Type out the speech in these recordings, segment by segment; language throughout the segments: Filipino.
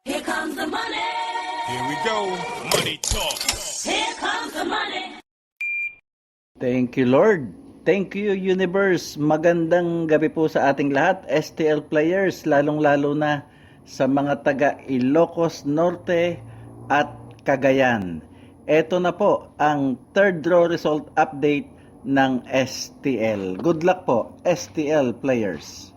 Here comes the money. Here we go. Money talk. Here comes the money. Thank you, Lord. Thank you, Universe. Magandang gabi po sa ating lahat, STL players, lalong-lalo na sa mga taga Ilocos Norte at Cagayan. Ito na po ang third draw result update ng STL. Good luck po, STL players.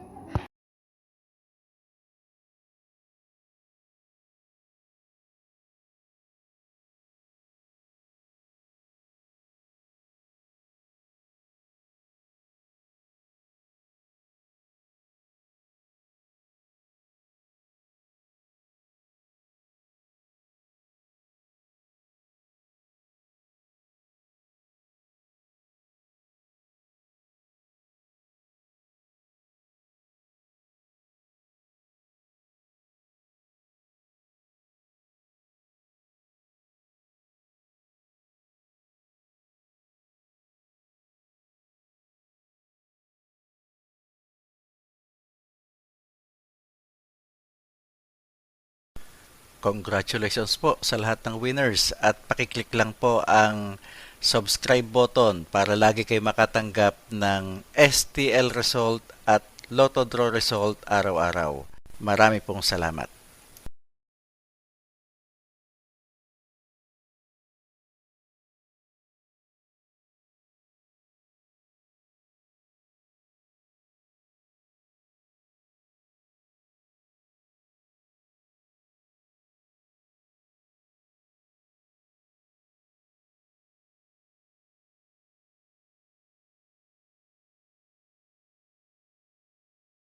Congratulations po sa lahat ng winners at pakiclick lang po ang subscribe button para lagi kayo makatanggap ng STL result at Lotto Draw result araw-araw. Marami pong salamat.